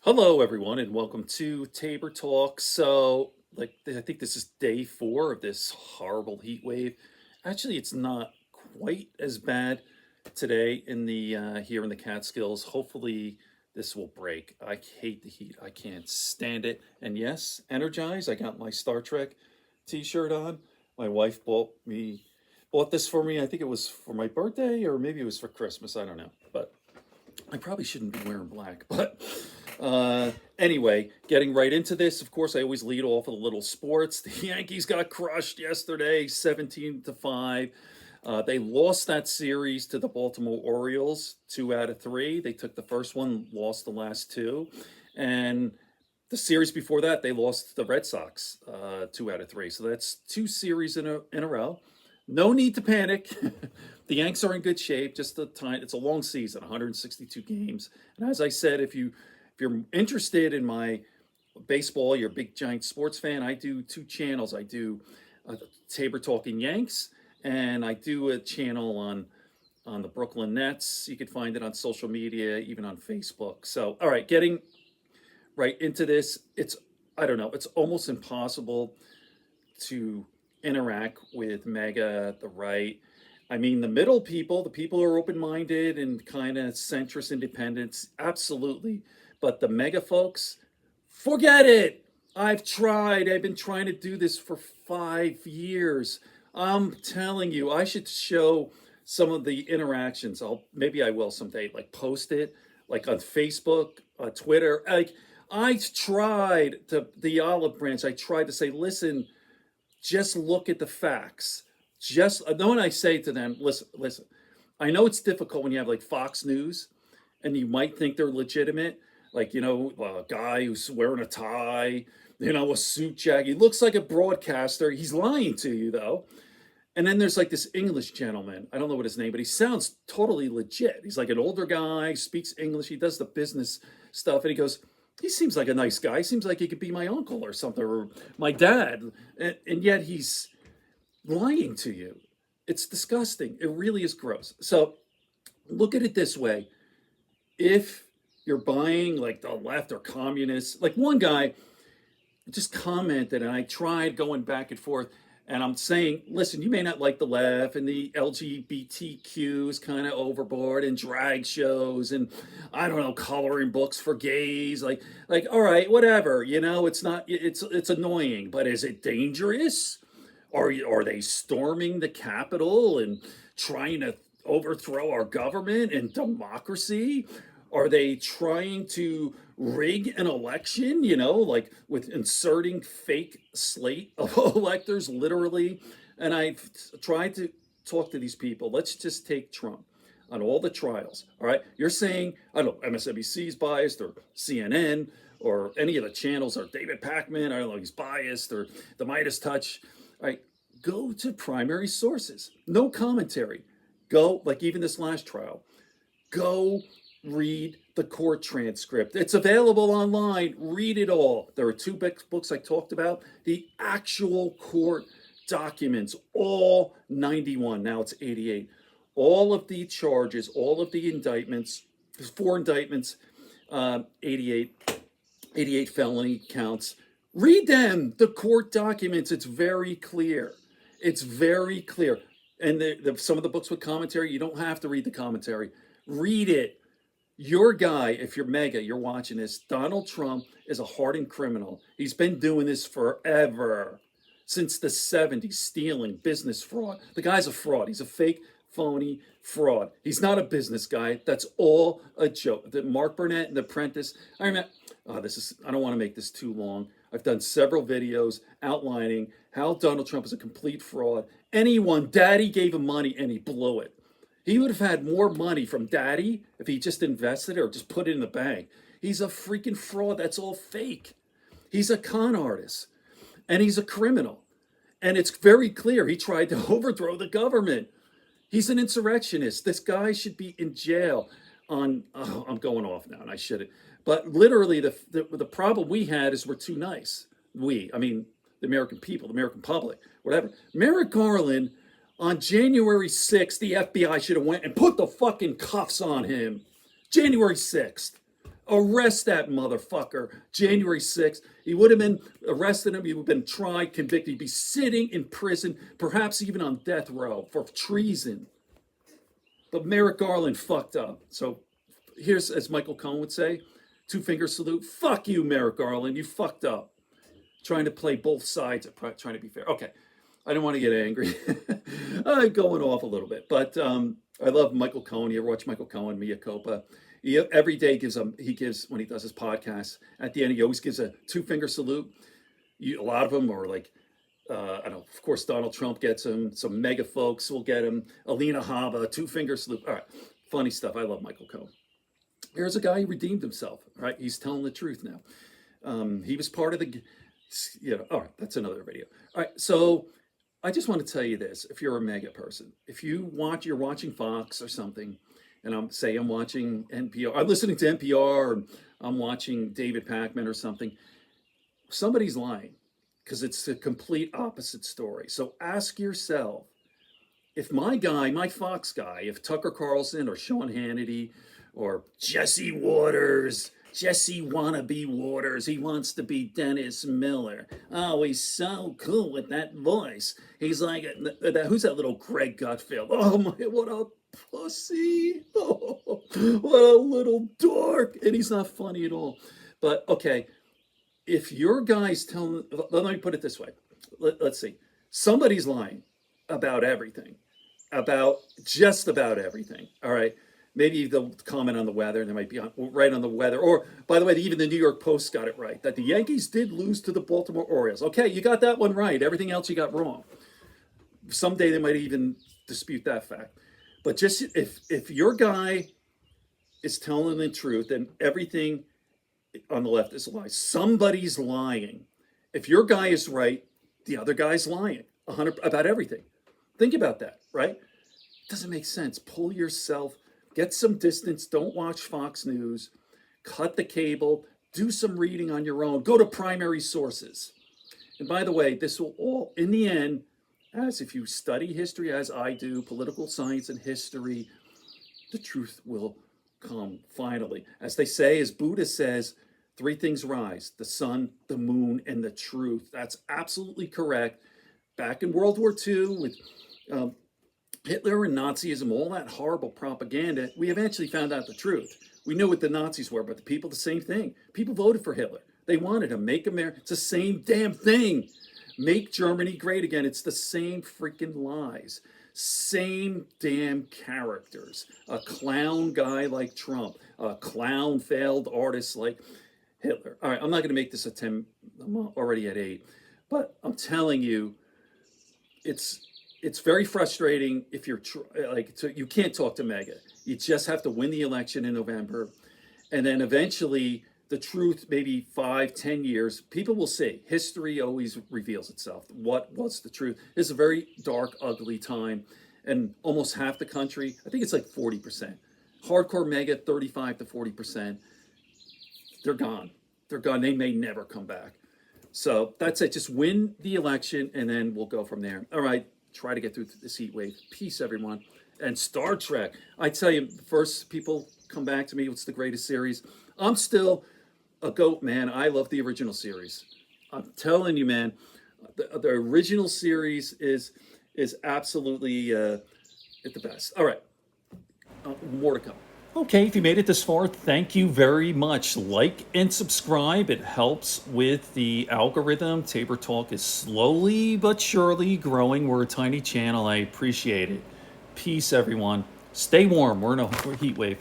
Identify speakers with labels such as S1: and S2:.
S1: Hello, everyone, and welcome to Tabor Talk. I think this is day 4 of this horrible heat wave. Actually, it's not quite as bad today in the here in the Catskills. Hopefully, this will break. I hate the heat. I can't stand it. And yes, energized. I got my Star Trek T-shirt on. My wife bought this for me. I think it was for my birthday, or maybe it was for Christmas. I don't know, but I probably shouldn't be wearing black, but anyway, getting right into this. Of course, I always lead off with a little sports. The Yankees got crushed yesterday, 17-5. They lost that series to the Baltimore Orioles, 2 out of 3. They took the first one, lost the last two, and the series before that, they lost to the Red Sox, 2 out of 3. So that's 2 series in a row. No need to panic. The Yanks are in good shape. Just the time. It's a long season, 162 games. And as I said, if you're interested in my baseball, you're a big giant sports fan. I do 2 channels. I do Tabor Talking Yanks, and I do a channel on the Brooklyn Nets. You can find it on social media, even on Facebook. So, all right, getting right into this. I don't know. It's almost impossible to interact with MAGA, the right. I mean, the middle people, the people who are open minded and kind of centrist independents, absolutely. But the mega folks, forget it. I've tried. I've been trying to do this for 5 years. I'm telling you, I should show some of the interactions. Maybe I will someday, like post it, like on Facebook, Twitter. Like I tried the olive branch. I tried to say, listen, just look at the facts. Just when I say to them, listen. I know it's difficult when you have like Fox News, and you might think they're legitimate, like a guy who's wearing a tie, a suit jacket. He looks like a broadcaster. He's lying to you though. And then there's like this English gentleman. I don't know what his name, but he sounds totally legit. He's like an older guy, speaks English. He does the business stuff, and he goes, he seems like a nice guy. He seems like he could be my uncle or something, or my dad. And yet he's lying to you. It's disgusting. It really is gross. So look at it this way. If you're buying like the left or communists, like one guy just commented, and I tried going back and forth, and I'm saying, listen, you may not like the left, and the LGBTQ is kind of overboard, and drag shows, and I don't know, coloring books for gays. Like, all right, whatever. It's not. It's annoying, but is it dangerous? Are they storming the Capitol and trying to overthrow our government and democracy? Are they trying to rig an election, like with inserting fake slate of electors, literally? And I've tried to talk to these people. Let's just take Trump on all the trials. All right. You're saying, I don't know, MSNBC is biased, or CNN, or any of the channels, or David Pakman, I don't know, he's biased, or the Midas Touch. All right. Go to primary sources. No commentary. Go, like even this last trial, go read the court transcript. It's available online. Read it all. There are 2 books I talked about. The actual court documents, all 91. Now it's 88. All of the charges, all of the indictments, there's 4 indictments, 88 felony counts. Read them, the court documents. It's very clear. It's very clear. And some of the books with commentary, you don't have to read the commentary. Read it. Your guy, if you're mega, you're watching this, Donald Trump is a hardened criminal. He's been doing this forever, since the 70s, stealing, business fraud. The guy's a fraud. He's a fake, phony fraud. He's not a business guy. That's all a joke. The Mark Burnett and The Apprentice. I don't want to make this too long. I've done several videos outlining how Donald Trump is a complete fraud. Daddy gave him money and he blew it. He would have had more money from daddy if he just invested it or just put it in the bank. He's a freaking fraud. That's all fake. He's a con artist, and he's a criminal. And it's very clear he tried to overthrow the government. He's an insurrectionist. This guy should be in jail I'm going off now, and I shouldn't. But literally, the problem we had is we're too nice. I mean, the American people, the American public, whatever. Merrick Garland, on January 6th, the FBI should have went and put the fucking cuffs on him. January 6th. Arrest that motherfucker. January 6th. He would have been arrested him. He would have been tried, convicted. He'd be sitting in prison, perhaps even on death row for treason. But Merrick Garland fucked up. So here's, as Michael Cohen would say, two-finger salute. Fuck you, Merrick Garland. You fucked up. Trying to play both sides, trying to be fair. Okay, I don't want to get angry. I'm going off a little bit, but I love Michael Cohen. You ever watch Michael Cohen, Mea Culpa? Every day he gives, when he does his podcast, at the end, he always gives a two-finger salute. A lot of them are like, I don't know, of course, Donald Trump gets them. Some mega folks will get him. Alina Habba, two-finger salute. All right, funny stuff. I love Michael Cohen. Here's a guy who redeemed himself, right? He's telling the truth now. He was part of the, all right, that's another video. All right, so I just want to tell you this. If you're a mega person, if you're watching Fox or something, and I'm watching NPR, I'm listening to NPR, and I'm watching David Pakman or something, somebody's lying, because it's a complete opposite story. So ask yourself, if my Fox guy, if Tucker Carlson or Sean Hannity or Jesse Waters, Jesse wannabe Waters, he wants to be Dennis Miller. Oh, he's so cool with that voice. He's like, who's that little Greg Gutfeld? Oh my, what a pussy. Oh, what a little dork. And he's not funny at all. But okay, if your guy's telling, let me put it this way. Let's see. Somebody's lying about everything, just about everything. All right. Maybe they'll comment on the weather, and they might be right on the weather. Or, by the way, even the New York Post got it right, that the Yankees did lose to the Baltimore Orioles. Okay, you got that one right. Everything else you got wrong. Someday they might even dispute that fact. But just if your guy is telling the truth, then everything on the left is a lie. Somebody's lying. If your guy is right, the other guy's lying 100 about everything. Think about that, right? It doesn't make sense. Pull yourself, get some distance. Don't watch Fox News. Cut the cable. Do some reading on your own. Go to primary sources. And by the way, this will all, in the end, as if you study history as I do, political science and history, the truth will come finally. As they say, as Buddha says, three things rise: the sun, the moon, and the truth. That's absolutely correct. Back in World War II with Hitler and Nazism, all that horrible propaganda, we eventually found out the truth. We knew what the Nazis were, but the people, the same thing. People voted for Hitler. They wanted to make America, it's the same damn thing. Make Germany great again. It's the same freaking lies. Same damn characters. A clown guy like Trump. A clown failed artist like Hitler. All right, I'm not going to make this a 10. I'm already at 8. But I'm telling you, it's very frustrating if you're you can't talk to MAGA. You just have to win the election in November, and then eventually the truth, maybe 5-10 years, people will see. History always reveals itself. What's the truth? It's a very dark, ugly time, and almost half the country, I think it's like 40%. Hardcore MAGA, 35 to 40%. They're gone. They're gone. They may never come back. So that's it. Just win the election, and then we'll go from there. All right. Try to get through this heat wave. Peace, everyone. And Star Trek. I tell you, first people come back to me, what's the greatest series? I'm still a goat, man. I love the original series. I'm telling you, man, the original series is absolutely the best. All right. More to come. Okay, if you made it this far, thank you very much. Like and subscribe. It helps with the algorithm. Tabor Talk is slowly but surely growing. We're a tiny channel. I appreciate it. Peace, everyone. Stay warm. We're in a heat wave.